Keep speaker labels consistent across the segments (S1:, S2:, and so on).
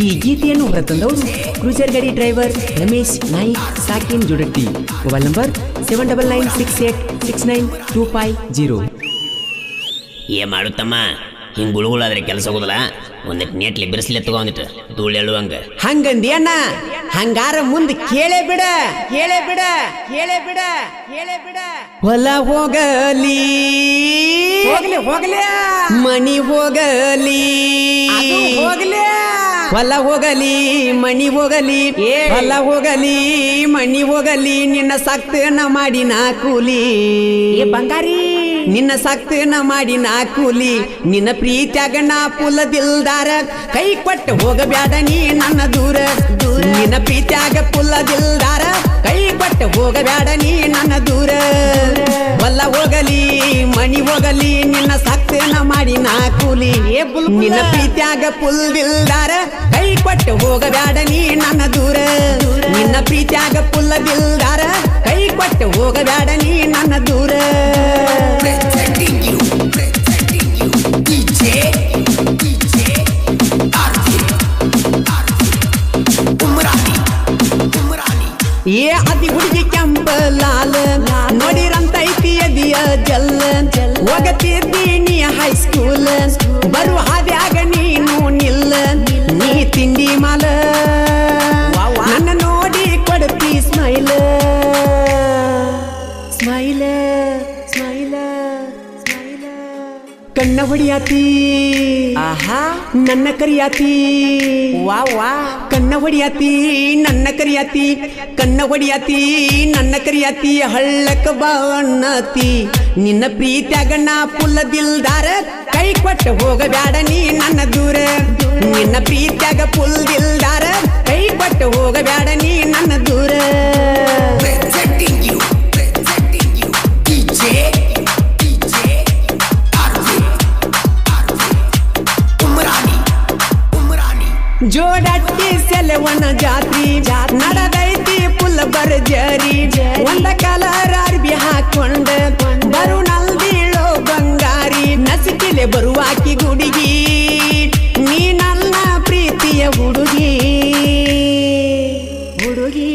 S1: ಈ ಗೀತೆಯನ್ನು ಹೊರತಂದವರು ಕ್ರೂಸರ್ ಗಾಡಿ ಡ್ರೈವರ್ ರಮೇಶ್ ನಾಯ್ಕ್ ಸಾಕಿನ್ ಜುಡಟ್ಟಿ. Mobile number 7996869250.
S2: ಏನ್ ಮಾಡುತ್ತಮ್ಮ ಹಿಂಗ್ ಗುಳುಗುಳಾದ್ರೆ ಕೆಲಸ ಹೋಗುದಲ್ಲ. ಒಂದಿಟ್ಟು ನೆಟ್ಲಿ ಬಿರ್ಸ್ಲಿ ತಗೋ ಒಂದಿಟ್ಟು ಧೂಳು ಹೇಳುವಂಗ
S1: ಹಂಗಂದಿ ಅಣ್ಣ. ಹಂಗಾರ ಮುಂದೆ ಕೇಳೇ ಬಿಡ. ಹೊಲ ಹೋಗಲಿ ಮಣಿ ಹೋಗಲಿ ಹೊಲ ಹೋಗಲಿ ಮಣಿ ಹೋಗಲಿ ಹೊಲ ಹೋಗಲಿ ಮಣಿ ಹೋಗಲಿ ನಿನ್ನ ಸಾಕ್ತನ ಮಾಡಿ ನಾ ಕೂಲಿ ಬಂಗಾರಿ ನಿನ್ನ ಸಾಕ್ತನ ಮಾಡಿ ನಾ ಕೂಲಿ ನಿನ್ನ ಪ್ರೀತ್ಯಾಗ ನಾ ಪುಲ್ಲದಿಲ್ದಾರ ಕೈ ಕೊಟ್ಟು ಹೋಗಬ್ಯಾಡ ನೀ ನನ್ನ ದೂರ ನಿನ್ನ ಪ್ರೀತ್ಯಾಗ ಪುಲ್ಲದಿಲ್ದಾರ ಕೈ ಕೊಟ್ಟು ಹೋಗಬ್ಯಾಡ ನೀ ನನ್ನ ದೂರ ಹೊಲ ಹೋಗಲಿ ಮಣಿ ಹೋಗಲಿ ನಿನ್ನ ಸಾಕ್ತನ ಮಾಡಿ ನಾ ಕೂಲಿ ನಿನ್ನ ಪ್ರೀತ್ಯಾಗ ಪುಲ್ದಿಲ್ದಾರ ಕೈ ಕೊಟ್ಟು ಹೋಗಬ್ಯಾಡ ನೀ ನನ್ನ ದೂರ ನಿನ್ನ ಪ್ರೀತ್ಯಾಗ ಪುಲ್ಲದಿಲ್ದಾರ ಕೈ ಕೊಟ್ಟು ಹೋಗಬ್ಯಾಡ ನೀ ನನ್ನ ದೂರ. ಏ ಅದಿ ಹುಡುಗಿ ಕೆಂಪ ಲಾಲ ನೋಡಿರಂತೈತಿ ಅದಿಯ ಜಲ್ಲ ಹೋಗತಿದ್ದೀನಿ ಹೈಸ್ಕೂಲ್ ಬರು ಹಾದ್ಯಾಗ ನೀನು ನಿಲ್ಲ ನೀ ತಿಂಡಿ ಮಾಲ ನನ್ನ ನೋಡಿ ಕೊಡ್ತಿ ಸ್ಮೈಲ್ ಸ್ಮೈಲ್ ಸ್ಮೈಲ್ ಕಣ್ಣ ಹೊಡಿಯಾತಿ ಆಹಾ ನನ್ನ ಕರಿಯಾತಿ ವಾ ವಾ ಕಣ್ಣ ಹೊಡಿಯಾತಿ ನನ್ನ ಕರಿಯಾತಿ ಕಣ್ಣ ಹೊಡಿಯಾತಿ ನನ್ನ ಕರಿಯಾತಿ ಹಳ್ಳಕ ಬಾವಣ್ಣತಿ ನಿನ್ನ ಪ್ರೀತ್ಯಾಗ ನಾ ಪುಲ್ಲದಿಲ್ದಾರ ಕೈ ಕೊಟ್ಟು ಹೋಗಬ್ಯಾಡ ನೀ ನನ್ನ ದೂರ ನಿನ್ನ ಪ್ರೀತ್ಯಾಗ ಪುಲ್ದಿಲ್ದಾರ ಕೈ ಕೊಟ್ಟು ಹೋಗಬ್ಯಾಡ ನೀ ನನ್ನ ದೂರ. ಜೋಡಟ್ಟಿ ಸೆಲವನ ಜಾತ್ರಿ ನಡೆದೈತಿ ಪುಲ್ಲ ಬರ್ಜರಿ ಒಂದ ಕಲರ್ ಅರ್ಬಿ ಹಾಕೊಂಡ ಬರು ನಲ್ದೀಳೋ ಬಂಗಾರಿ ನಸಿಕಿಲೆ ಬರುವಾಕಿ ಗುಡುಗಿ ನೀ ನನ್ನ ಪ್ರೀತಿಯ ಹುಡುಗಿ ಹುಡುಗಿ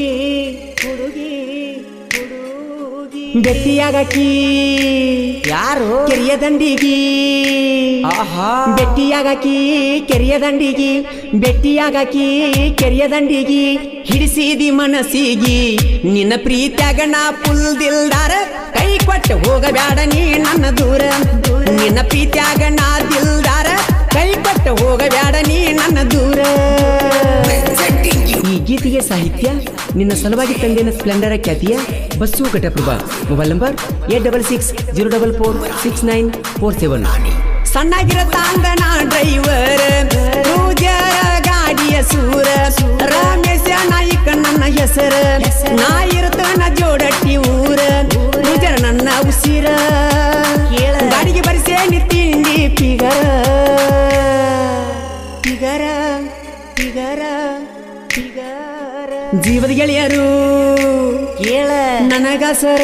S1: ಹುಡುಗಿ ಹುಡುಗಿ ಬೆಟ್ಟಿಯಾಗಕಿ ಯಾರು ಕೆರಿಯ ದಂಡಿಗಿ ಬೆಟ್ಟಿಯಾಗಕಿ ಕೆರಿಯ ದಂಡಿಗಿ ಬೆಟ್ಟಿಯಾಗಕಿ ಕೆರಿಯ ದಂಡಿಗಿ ಹಿಡಿಸಿದಿ ಮನಸ್ಸಿಗಿ ನಿನ್ನ ಪ್ರೀತ್ಯಾಗ ನಾ ಪುಲ್ದಿಲ್ದಾರ ಕೈ ಕೊಟ್ಟು ಹೋಗಬ್ಯಾಡ ನೀ ನನ್ನ ದೂರ ನಿನ್ನ ಪ್ರೀತ್ಯಾಗ ನಾ ದಿಲ್ದಾರ ಕೈ ಕೊಟ್ಟು ಹೋಗಬ್ಯಾಡ ನೀ ನನ್ನ ದೂರ. ಈ ಗೀತೆಗೆ ಸಾಹಿತ್ಯ ನಿನ್ನ ಸಲುವಾಗಿ ತಂದೇನ ಸ್ಪ್ಲೆಂಡರ ಖ್ಯಾತಿಯ ಬಸ್ಸು ಘಟಪ್ರಭಾ. Mobile number 8660446947. ಸಣ್ಣಗಿರ ತಾಂದನ ಡ್ರೈವರ್ ಕ್ರೂಜರ ಗಾಡಿಯ ಸೂರ ರಮೇಶ ನಾಯ್ಕ ನನ್ನ ಹೆಸರ ನಾ ಇರ್ತನ ಜೋಡಟ್ಟಿ ಊರ ಕ್ರೂಜರ ನನ್ನ ಉಸಿರ ಗಾಡಿಗೆ ಬರಿಸೇನಿ ತಿಂಡಿ ಪಿಗರ ಪಿಗರ ಪಿಗರ ಪಿಗರ ಜೀವದ ಗೆಳೆಯರು ಕೇಳ ನನಗಸರ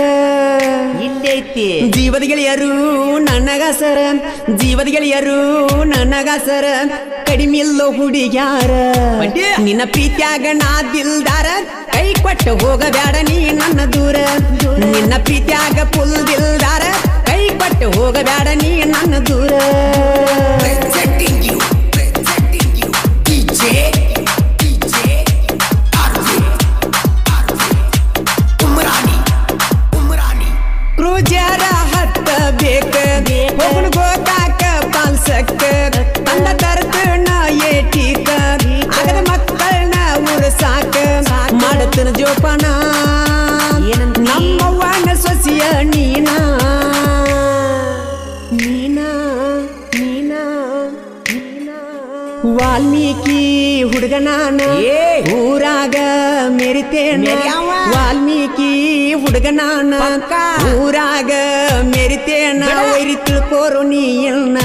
S1: ಇಲ್ಲೈತಿ ಜೀವದ ಗೆಳೆಯರು ನನಗಸರ ಜೀವದ ಗೆಳೆಯರು ನನಗಸರ ಕಡಿಮಿಲ್ಲೋ ಹುಡುಗ್ಯಾರ ನಿನ್ನ ಪ್ರೀತ್ಯಾಗ ನಾ ದಿಲ್ದಾರ ಕೈ ಕೊಟ್ಟು ಹೋಗಬ್ಯಾಡ ನೀ ನನ್ನ ದೂರ ನಿನ್ನ ಪ್ರೀತ್ಯಾಗ ಪುಲ್ದಿಲ್ದಾರ ಕೈ ಕೊಟ್ಟು ಹೋಗಬ್ಯಾಡ ನೀ ನನ್ನ ದೂರ. ಕ್ರೂಜರ ಹತ್ತ ಬೇಕ ಹೋಗುಣ ಗೋಕಾಕ ಪಾಲ್ಸಕ್ಕ ತಂದ ತರ್ತನ ಏಟಿಕ ಆಗದ ಮಕ್ಕಳನ್ನ ಉರಸಾಕ ಮಾಡತನ ಜೋಪಾನ ನಮ್ಮವ್ವನ ಸೊಸಿಯ ನೀನಾ ನೀನಾ ನೀನಾ ವಾಲ್ಮೀಕಿ ಹುಡುಗನಾನ ಊರಾಗ ಮೆರಿತೇನ ವಾಲ್ಮೀಕಿ ಹುಡುಗನಾನ ಊರಾಗ ಮೆರಿತೇನ ವೈರಿ ತಿಳ್ಕೋರು ನೀಯನ್ನ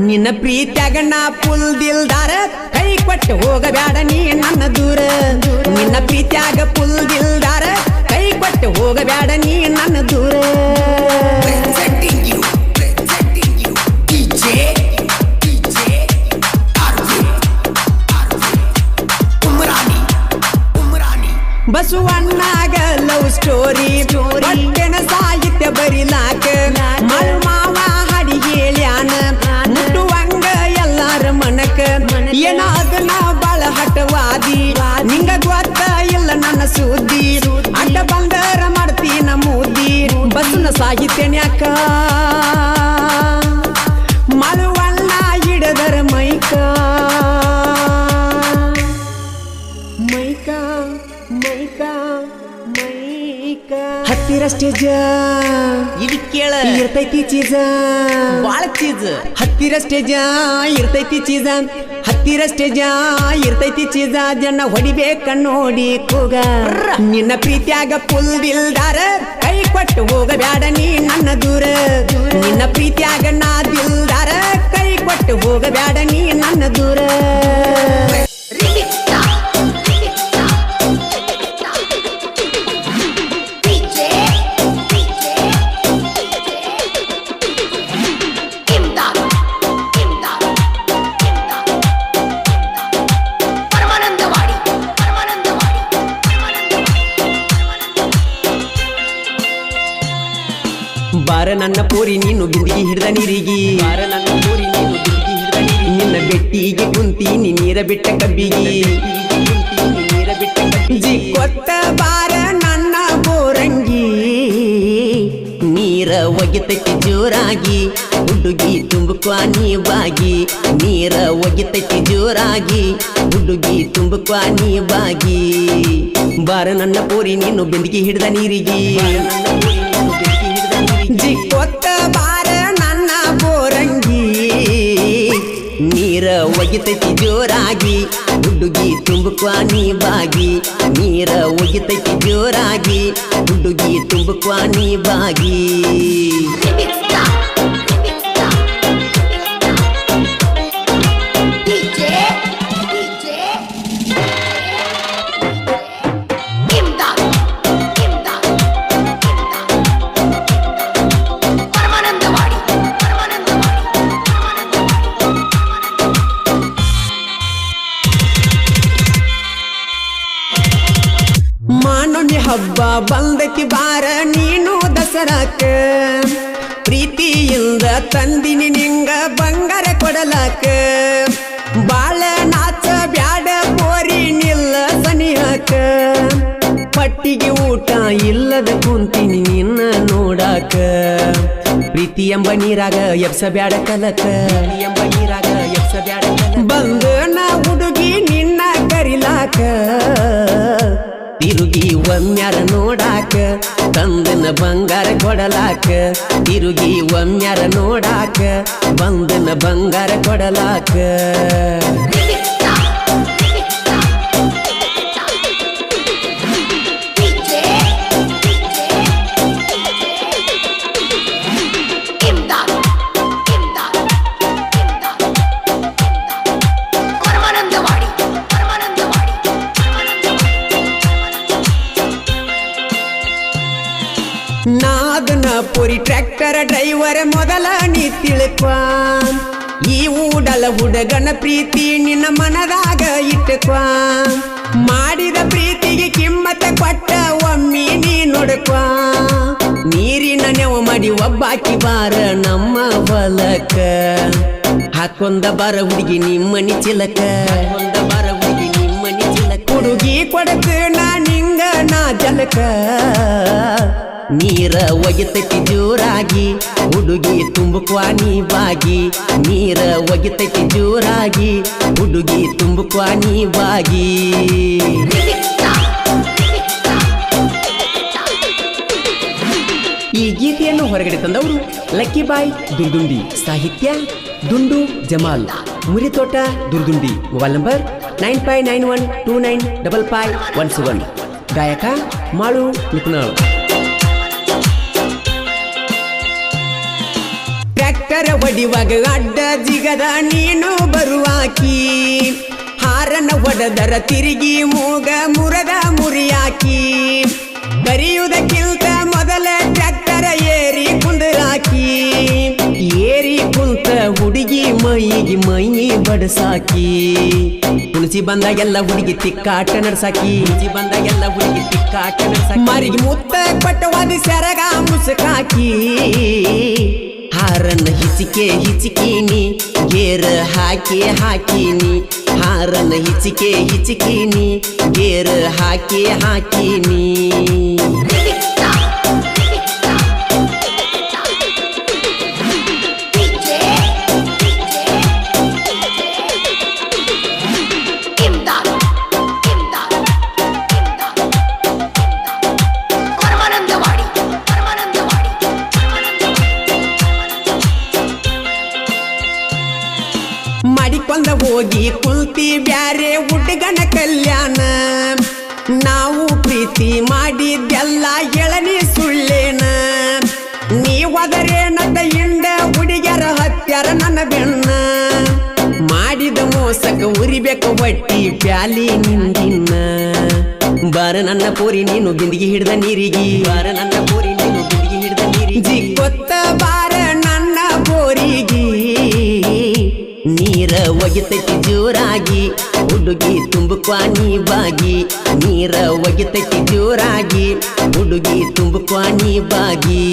S1: ನಿನ್ನ ಪ್ರೀತ್ಯಾಗ ನಾ ಪುಲ್ದಿಲ್ದಾರ ಕೈ ಕೊಟ್ಟು ಹೋಗಬ್ಯಾಡ ನೀ ನನ್ನ ದೂರ ನಿನ್ನ ಪ್ರೀತ್ಯಾಗ ಪುಲ್ದಿಲ್ದಾರ ಕೈ ಕೊಟ್ಟು ಹೋಗಬ್ಯಾಡ ನೀ ನನ್ನ ದೂರ. ಬಸವಣ್ಣಗ ಲವ್ ಸ್ಟೋರಿ ಒಟ್ಟೆನ ಸಾಹಿತ್ಯ ಬರಿಲಾಕ ಮಳು ಮಾವ ಹಾಡಿ ಹೇಳ್ಯಾನ ಮುಟ್ಟುವಂಗ ಎಲ್ಲಾರ ಮನಕ ಏನ ಅದನ್ನ ಬಾಳ ಹಠವಾದಿ ನಿಂಗ ಗೊತ್ತ ಇಲ್ಲ ನನ್ನ ಸುದ್ದಿ ಅಡ್ಡ ಬಂದರ ಮಾಡ್ತೀನ ಮೂದಿ ಬಸವನ ಸಾಹಿತ್ಯನ್ಯಾಕ ಮಳುವಣ್ಣ ಹಿಡದರ ಮೈಕ ಹತ್ತಿರ ಸ್ಟೇಜ
S2: ಇದು ಕೇಳ
S1: ಇರ್ತೈತಿ ಚೀಜ
S2: ಬಾಳ ಚೀಸ್
S1: ಹತ್ತಿರ ಸ್ಟೇಜ ಇರ್ತೈತಿ ಚೀಜ ಹತ್ತಿರ ಸ್ಟೇಜ ಇರ್ತೈತಿ ಚೀಜ ಜನ ಹೊಡಿಬೇಕ ನೋಡಿ ಕೂಗ ನಿನ್ನ ಪ್ರೀತಿಯಾಗ ಫುಲ್ ದಿಲ್ದಾರ ಕೈ ಕೊಟ್ಟು ಹೋಗಬ್ಯಾಡ ನೀ ನನ್ನ ದೂರ ನಿನ್ನ ಪ್ರೀತಿಯಾಗ ನಾ ದಿಲ್ದಾರ ಕೈ ಕೊಟ್ಟು ಹೋಗಬ್ಯಾಡ ನೀ ನನ್ನ ದೂರ ಬಾರ ನನ್ನ ಪೋರಿ ನೀನು ಬಿಂದಿಗೆ ಹಿಡ್ದ ನೀರಿಗೆ ಬಾರ ನನ್ನ ಪೋರಿ ನೀನು ಬಿಂದಿಗೆ ಹಿಡ್ದ ನೀರಿಗೆ ನಿನ್ನ ಬೆಟ್ಟಿಗೆ ಕುಂತೀನಿ ನೀರ ಬಿಟ್ಟ ಕಬ್ಬಿಗೆ ನೀರ ಬಿಟ್ಟ ಕಬ್ಬಿಗೆ ಕೊಟ್ಟ ಬಾರ ನನ್ನ ಬೋರಂಗಿ ನೀರ ಒಗಿತೈತಿ ಜೋರಾಗಿ ಹುಡುಗಿ ತುಂಬುಕ್ವಾ ನೀ ಬಾಗಿ ನೀರ ಒಗಿತೈತಿ ಜೋರಾಗಿ ಹುಡುಗಿ ತುಂಬುಕ್ವಾ ನೀ ಬಾಗಿ ಬಾರ ನನ್ನ ಪೋರಿ ನೀನು ಬೆಂದಿಗೆ ಹಿಡ್ದ ನೀರಿಗೆ ಜಿಕ್ಕೊತ್ತ ಬಾರ ನನ್ನ ಬೋರಂಗಿ ನೀರ ಒಗಿತೈತಿ ಜೋರಾಗಿ ಹುಡುಗಿ ತುಂಬುಕ್ವಾ ನೀ ಬಾಗಿ ನೀರ ಒಗಿತೈತಿ ಜೋರಾಗಿ ಹುಡುಗಿ ತುಂಬುಕ್ವಾ ನೀ ಬಾಗಿ ಮಾನೊಂದಿ ಹಬ್ಬ ಬಂದತಿ ಬಾರ ನೀನು ದಸರಾಕ ಪ್ರೀತಿಯಿಂದ ತಂದಿನಿ ನಿಂಗ ಬಂಗಾರ ಕೊಡಲಾಕ ಬಾಳ ನಾಚ ಬ್ಯಾಡ ಪೋರಿ ನಿಲ್ಲ ಸನಿಹಾಕ ಪಟ್ಟಿಗೆ ಊಟ ಇಲ್ಲದ ಕುಂತೀನಿ ನಿನ್ನ ನೋಡಾಕ ಪ್ರೀತಿ ಎಂಬ ನೀರಾಗ ಎಬ್ಸ ಬ್ಯಾಡ ಕಲಕ ಎಂಬ ನೀರಾಗ ಎಬ್ಸ ಬ್ಯಾಡ ಬಂದ ನಾ ಹುಡುಗಿ ನಿನ್ನ ಕರಿಲಾಕ ತಿರುಗಿ ಒಮ್ಮ್ಯಾರ ನೋಡಾಕ ತಂದನ ಬಂಗಾರ ಕೊಡಲಾಕ ತಿರುಗಿ ಒಮ್ಮ್ಯಾರ ನೋಡಾಕ ಬಂದನ ಬಂಗಾರ ಕೊಡಲಾಕ ನಾದನ ಪುರಿ ಟ್ರ್ಯಾಕ್ಟರ್ ಡ್ರೈವರ್ ಮೊದಲ ನೀ ತಿಳ್ಕ್ವಾ ಈ ಊಡಲ ಹುಡುಗನ ಪ್ರೀತಿ ನಿನ್ನ ಮನದಾಗ ಇಟ್ಟಕ್ವಾ ಮಾಡಿದ ಪ್ರೀತಿಗೆ ಕಿಮ್ಮತ್ತ ಕೊಟ್ಟ ಒಮ್ಮಿ ನೀ ನೋಡಕ್ವಾ ನೀರಿನ ನೆವ ಮಾಡಿ ಒಬ್ಬಾಕಿ ಬಾರ ನಮ್ಮ ಹೊಲಕ ಹಾಕೊಂದ ಬಾರ ಹುಡುಗಿ ನಿಮ್ಮನಿ ಚಿಲಕ ಹಾಕೊಂದ ಬಾರ ಹುಡುಗಿ ನಿಮ್ಮನಿ ಚಿಲಕ ಹುಡುಗಿ ಕೊಡಕ ನಾ ನಿಂಗ ನಾ ಜಲಕ ನೀರ ಒಗಿತೈತಿ ಜೋರಾಗಿ ಹುಡುಗಿ ತುಂಬುಕ್ವಾ ನೀ ಬಾಗಿ ನೀರ ಒಗಿತೈತಿ ಜೋರಾಗಿ ಹುಡುಗಿ ತುಂಬುಕ್ವಾ ನೀ ಬಾಗಿ ಈ ಗೀತೆಯನ್ನು ಹೊರಗಡೆ ತಂದವರು ಲಕ್ಕಿ ಬಾಯ್ ದುರ್ದುಂಡಿ ಸಾಹಿತ್ಯ ದುಂಡು ಜಮಾಲ್ ಮುರಿತೋಟ ದುರ್ದುಂಡಿ ಮೊಬೈಲ್ ನಂಬರ್ 9591295517 ಗಾಯಕ ಮಾಳು ನಿಪುಣಾಳ್ ಟ್ರ್ಯಾಕ್ಟರ್ ಹೊಡಿವಾಗ ಅಡ್ಡ ಜಿಗದ ನೀನು ಬರುವಾಕಿ ಹಾರನ ಹೊಡೆದರ ತಿರುಗಿ ಮೂಗ ಮುರದ ಮುರಿಯಾಕಿ ಕರಿಯುವುದಕ್ಕಿಂತ ಮೊದಲ ಟ್ರ್ಯಾಕ್ಟರ್ ಏರಿ ಕುಂದರಾಕಿ ಏರಿ ಕುಂತ ಹುಡುಗಿ ಮೈಗಿ ಮೈ ಬಡಸಾಕಿ ತುಳಸಿ ಬಂದಾಗೆಲ್ಲ ಹುಡುಗಿ ತಿಕ್ಕಾಟ ನಡ್ಸಾಕಿ ಬಂದಾಗೆಲ್ಲ ಹುಡುಗಿ ತಿಕ್ಕಾಟ ನಡ್ಸಾಕಿ ಮಾರಿಗೆ ಮುತ್ತ ಪಟ್ಟವಾದಿ ಸೆರಗ ಮುಸುಕಾಕಿ ಹಾರನ್ನ ಹಿಚಿಕೀನಿ ಗೇರ ಹಾಕಿನಿ ಹಾರನ್ನ ಹಿಚಿಕೀನಿ ಗೇರ ಹಾಕಿನಿ ಮಾಡಿಕೊಂಡ ಹೋಗಿ ಕುಲ್ತಿ ಬ್ಯಾರೆ ಹುಡುಗನ ಕಲ್ಯಾಣ ನಾವು ಪ್ರೀತಿ ಮಾಡಿದ್ದೆಲ್ಲ ಎಳನಿ ಸುಳ್ಳೇನ ನೀವದರೇನದ ಇಂಡ ಹುಡುಗ್ಯರ ಹತ್ಯಾರ ನನ್ನ ಬೆನ್ನ ಮಾಡಿದ ಮೋಸಕ ಉರಿಬೇಕ ಹೊಟ್ಟಿ ಪ್ಯಾಲಿ ನಿಂದಿನ್ನ ಬಾರ ನನ್ನ ಪೋರಿ ನೀನು ಬಿಂದಿಗೆ ಹಿಡ್ದ ನೀರಿಗೆ ಬಾರ ನನ್ನ ಪೋರಿ ನೀನು ಬಿಂದಿಗೆ ಹಿಡ್ದ ನೀರಿಗೆ ಗೊತ್ತ ಬಾರ ನನ್ನ ಪೋರಿಗೆ ನೀರ ಒಗಿತೈತಿ ಜೋರಾಗಿ ಹುಡುಗಿ ತುಂಬಕ್ವಾನಿ ಬಾಗಿ ನೀರ ಒಗಿತೈತಿ ಜೋರಾಗಿ ಹುಡುಗಿ ತುಂಬಕ್ವಾನಿ ಬಾಗಿ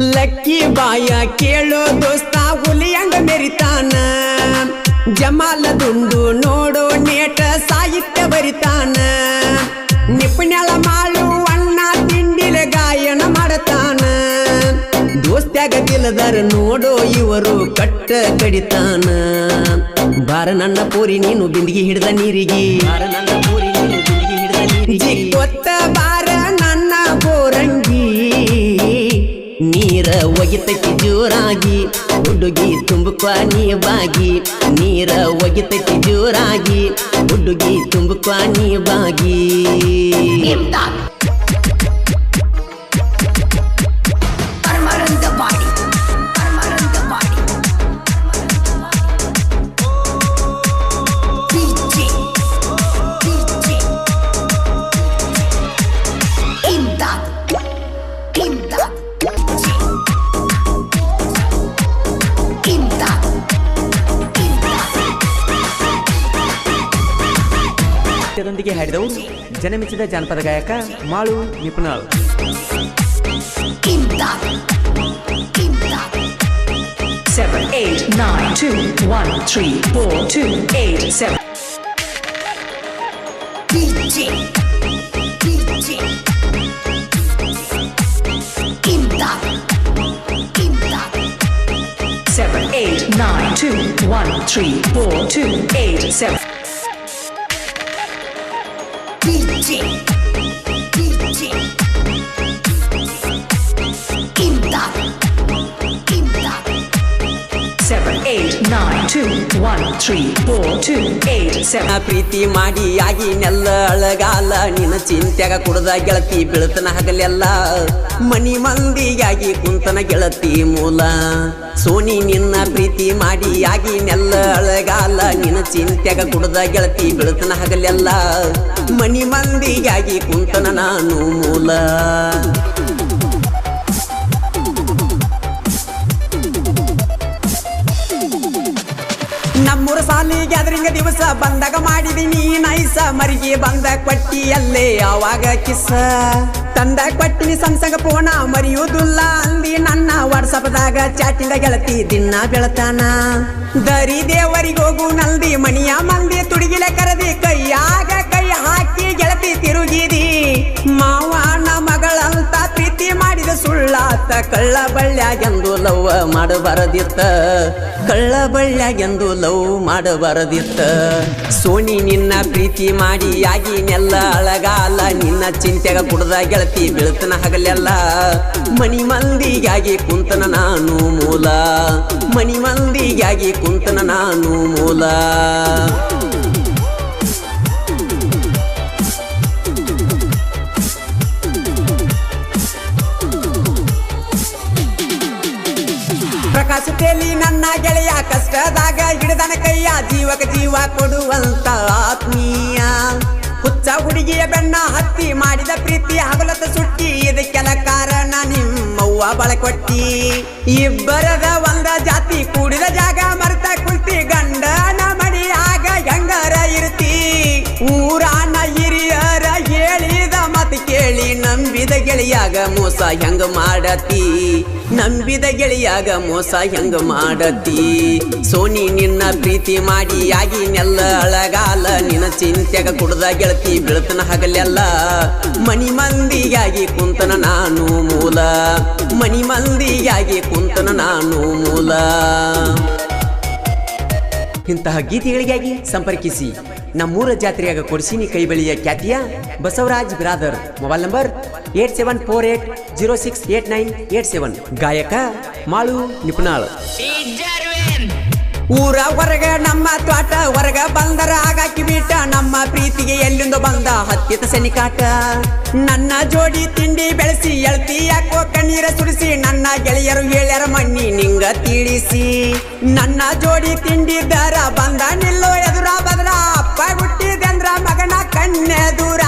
S1: ಲಕ್ಕಿ ಬಾಯ ಕೇಳೋ ದೋಸ್ತ ಹುಲಿಯಂಗ ಮೆರಿತಾನ ಜಮಾಲ ದುಂಡು ನೋಡೋ ನೇಟ ಸಾಹಿತ್ಯ ಬರಿತಾನ ನಿಪುಣ್ಯಳ ಮಾಡು ಅಣ್ಣ ತಿಂಡಿಲ ಗಾಯನ ಮಾಡತಾನ ದೋಸ್ತ್ಯಾಗ ದಿಲದರ ನೋಡೋ ಇವರು ಕಟ್ಟ ಕಡಿತಾನ ಬಾರ ನನ್ನ ಪೋರಿ ನೀನು ಬಿಂದಿಗೆ ಹಿಡ್ದ ನೀರಿಗೆ ಬಾರ ನನ್ನ ಪೋರಿ ನೀನು ಬಿಂದಿಗೆ ಹಿಡ್ದ ನೀರಿಗೆ ಗೊತ್ತ ಬಾರ ನನ್ನ ಬೋರಂಗಿ ನೀರ ಒಗಿತೈತಿ ಜೋರಾಗಿ ಹುಡುಗಿ ತುಂಬಕ್ವಾನಿ ಬಾಗಿ ನೀರ ಒಗಿತೈತಿ ಜೋರಾಗಿ ಹುಡುಗಿ ತುಂಬಕ್ವಾನಿ ಬಾಗಿ ದೊಂದಿಗೆ ಹಾಡಿದವರು ಜನಮೆಚ್ಚಿದ ಜಾನಪದ ಗಾಯಕ Malu ನಿಪುಣಾಳು
S3: 7 8 9 2 1 3 4 2 8 7 DJ Imdad 7 8 9 2 1 3 4 2 8 7 DJ Imdad 7 8 9 2 1 3 4 2 8 7
S1: ಪ್ರೀತಿ ಮಾಡಿ ಆಗಿನೆಲ್ಲ ಅಳಗಾಲ ನಿನ್ನ ಚಿಂತ್ಯಾಗ ಕುಡ್ದ ಗೆಳತಿ ಬೀಳ್ತನ ಹಗಲೆಲ್ಲ ಮನಿ ಮಂದಿಗಾಗಿ ಕುಂತನ ಗೆಳತಿ ಮೂಲ ಸೋನಿ ನಿನ್ನ ಪ್ರೀತಿ ಮಾಡಿ ಆಗಿನೆಲ್ಲ ಅಳಗಾಲ ನಿನ್ನ ಚಿಂತ್ಯಾಗ ಕುಡ್ದ ಗೆಳತಿ ಬೀಳ್ತನ ಹಗಲೆಲ್ಲ ಮನಿ ಮಂದಿಗಾಗಿ ಕುಂತನ ನಾನು ಮೂಲ ನಮ್ಮೂರ ಸಾಲಿ ಗ್ಯಾದರಿಂಗ್ ದಿವಸ ಬಂದಾಗ ಮಾಡಿದೀನಿ ನೈಸ ಮರಿಗೆ ಬಂದ ಕೊಟ್ಟಿಯಲ್ಲೇ ಯಾವಾಗ ಕಿಸ್ಸ ತಂದ ಕೊಟ್ಟಿನಿ ಸಂಸಂಗ ಪೋಣ ಮರಿಯುವುದಿಲ್ಲ ಅಂದಿ ನನ್ನ ವಾಟ್ಸಪ್ದಾಗ ಚಾಟಿಂದ ಗೆಳತಿ ದಿನ ಬೆಳತಾನ ದರಿ ದೇವರಿಗೋಗು ನಲ್ದಿ ಮಣಿಯ ಮಂದಿ ತುಡಿಗಿಲೆ ಕರದಿ ಕೈಯಾಗ ಕೈ ಹಾಕಿ ಗೆಳತಿ ತಿರುಗಿದಿ ಮಾವನ ಮಗಳಂತ ಪ್ರೀತಿ ಮಾಡಿದ ಸುಳ್ಳಾತ ಕಳ್ಳ ಬಳ್ಳ್ಯಾಗೆಂದು ಲವ್ ಮಾಡಬಾರದಿತ್ತ ಕಳ್ಳ ಬಳ್ಳ್ಯಾಗೆಂದು ಲವ್ ಮಾಡಬಾರದಿತ್ತ ಸೋನಿ ನಿನ್ನ ಪ್ರೀತಿ ಮಾಡಿ ಆಗಿನೆಲ್ಲ ಅಳಗಾಲ ನಿನ್ನ ಚಿಂತೆಗ ಕುಡ್ದ ಗೆಳತಿ ಬೀಳ್ತನ ಹಗಲೆಲ್ಲ ಮನಿ ಮಂದಿಗಾಗಿ ಕುಂತನ ನಾನು ಮೂಲ ಮನಿ ಮಂದಿಗಾಗಿ ಕುಂತನ ನಾನು ಮೂಲ ಸುತ್ತೇಲಿ ನನ್ನ ಗೆಳೆಯ ಕಷ್ಟದಾಗ ಹಿಡಿದನ ಕೈಯ ಜೀವಕ ಜೀವ ಕೊಡುವಂತ ಆತ್ಮೀಯ ಹುಚ್ಚ ಹುಡುಗಿಯ ಬೆನ್ನ ಹತ್ತಿ ಮಾಡಿದ ಪ್ರೀತಿ ಹಗಲತ್ತ ಸುಟ್ಟಿ ಇದಕ್ಕೆಲ್ಲ ಕಾರಣ ನಿಮ್ಮವ್ವ ಬಳಕೊಟ್ಟಿ ಇಬ್ಬರದ ಒಂದ ಜಾತಿ ಕೂಡಿದ ಜಾಗ ಮರ್ತ ಕುಳ್ತಿ ಗಂಡನ ಮಡಿಯಾಗ ಹೆಂಗರ ಇರ್ತಿ ಊರಾನ ಹಿರಿಯರ ಹೇಳಿದ ಮತ್ ಕೇಳಿ ನಂಬಿದ ಗೆಳೆಯಾಗ ಮೋಸ ಹೆಂಗ ಮಾಡತಿ ನಂಬಿದ ಗೆಳೆಯಾಗ ಮೋಸ ಹೆಂಗ ಮಾಡತಿ ಸೋನಿ ನಿನ್ನ ಪ್ರೀತಿ ಮಾಡಿ ಆಗಿ ನೆಲ್ಲ ಅಳಗಾಲ ನಿನ್ನ ಚಿಂತೆಗ ಕುಡ್ದ ಗೆಳತಿ ಬೀಳ್ತನ ಹಗಲೆಲ್ಲ ಮನಿ ಮಂದಿಯಾಗಿ ಕುಂತನ ನಾನು ಮೂಲ ಮನಿ ಮಂದಿಯಾಗಿ ಕುಂತನ ನಾನು ಮೂಲ. ಇಂತಹ ಗೀತೆಗಳಿಗಾಗಿ ಸಂಪರ್ಕಿಸಿ ನಮ್ಮೂರ ಜಾತ್ರೆಯಾಗ ಕೊಡ್ಸಿನಿ ಕೈಬಳಿಯ ಖ್ಯಾತಿಯ ಬಸವರಾಜ್ ಬ್ರಾದರ್. Mobile number 8748068987. ಗಾಯಕ ಮಾಳು ನಿಪುಣಾಳ್. ಊರ ಹೊರಗ ನಮ್ಮ ತ್ವಾಟ ಹೊರಗ ಬಂದರ ಆಗಾಕಿ ಬೀಟ ನಮ್ಮ ಪ್ರೀತಿಗೆ ಎಲ್ಲಿಂದ ಬಂದ ಹತ್ತಿತ ಸನಿಕಾಟ ನನ್ನ ಜೋಡಿ ತಿಂಡಿ ಬೆಳೆಸಿ ಎಳ್ತಿ ಯಾಕೋ ಕಣ್ಣೀರ ಸುರಿಸಿ ನನ್ನ ಗೆಳೆಯರು ಹೇಳ್ಯಾರ ಮಣ್ಣಿ ನಿಂಗ ತಿಳಿಸಿ ನನ್ನ ಜೋಡಿ ತಿಂಡಿ ದರ ಬಂದ ನಿಲ್ಲೋ ಎದುರ ಬದ್ರ ಅಪ್ಪ ಹುಟ್ಟಿದಂದ್ರ ಮಗನ ಕಣ್ಣೆದುರ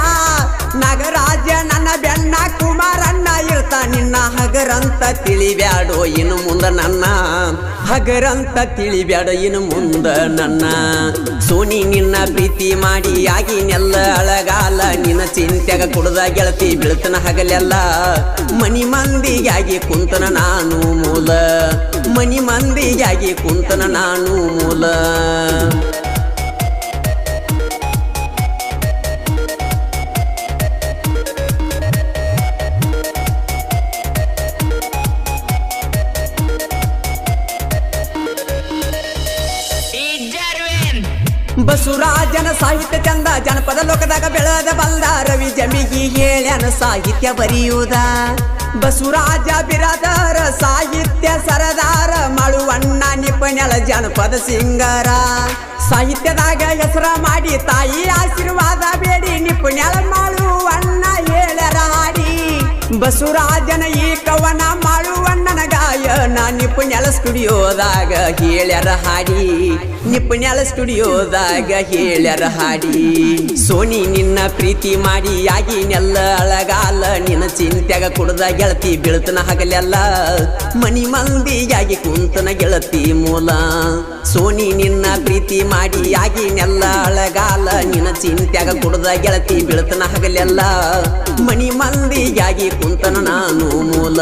S1: ನಗರಾಜ ನನ್ನ ಬೆನ್ನ ಕುಮಾರಣ್ಣ ಇರ್ತ ನಿನ್ನ ಹಗರಂತ ತಿಳಿಬ್ಯಾಡೋ ಇನ್ನು ಮುಂದ ನನ್ನ ಹಗರಂತ ತಿಳಿಬ್ಯಾಡ ಇನ್ನು ಮುಂದ ನನ್ನ ಸೋನಿ ನಿನ್ನ ಪ್ರೀತಿ ಮಾಡಿ ಆಗಿ ನೆಲ್ಲ ಅಳಗಾಲ ನಿನ್ನ ಚಿಂತೆಗ ಕುಡ್ದ ಗೆಳತಿ ಬೀಳ್ತನ ಹಗಲೆಲ್ಲ ಮನಿ ಮಂದಿಯಾಗಿ ಕುಂತನ ನಾನು ಮೂಲ ಮನಿ ಮಂದಿಯಾಗಿ ಕುಂತನ ನಾನು ಮೂಲ. ಬಸವರಾಜನ ಸಾಹಿತ್ಯ ಚಂದ ಜನಪದ ಲೋಕದಾಗ ಬೆಳೆದ ಬಲ್ದ ರವಿ ಜಮಿಗಿ ಹೇಳ್ಯಾನ ಸಾಹಿತ್ಯ ಬರೆಯುವುದ ಬಸವರಾಜ ಬಿರಾದರ ಸಾಹಿತ್ಯ ಸರದಾರ ಮಳುವಣ್ಣ ನಿಪುಣಳ ಜನಪದ ಸಿಂಗರ ಸಾಹಿತ್ಯದಾಗ ಹೆಸರ ಮಾಡಿ ತಾಯಿ ಆಶೀರ್ವಾದ ಬೇಡಿ ನಿಪುಣಳ ಮಳುವಣ್ಣ ಹೇಳ್ಯಾರ ಹಾಡಿ ಬಸವರಾಜನ ಈ ಕವನ ಮಾಳುವಣ್ಣನ ಗಾಯನ ನಿಪುಣಳ ಸ್ಟುಡಿಯೋದಾಗ ಹೇಳ್ಯಾರ ಹಾಡಿ ನಿಪುಣಳ ಸ್ಟುಡಿಯೋದಾಗ ಹೇಳ್ಯಾರ ಹಾಡಿ ಸೋನಿ ನಿನ್ನ ಪ್ರೀತಿ ಮಾಡಿ ಆಗಿ ನೆಲ್ಲ ಅಳಗಾಲ ನಿನ್ನ ಚಿಂತೆಗ ಕುಡ್ದ ಗೆಳತಿ ಬೀಳ್ತನ ಹಗಲೆಲ್ಲ ಮನಿ ಮಂದಿಯಾಗಿ ಕುಂತನ ಗೆಳತಿ ಮೂಲ ಸೋನಿ ನಿನ್ನ ಪ್ರೀತಿ ಮಾಡಿ ಆಗಿ ನೆಲ್ಲ ಅಳಗಾಲ ನಿನ್ನ ಚಿಂತೆಗ ಕುಡ್ದ ಗೆಳತಿ ಬೀಳ್ತನ ಹಗಲೆಲ್ಲ ಮನಿ ಮಂದಿಯಾಗಿ ಕುಂತನ ನಾನು ಮೂಲ.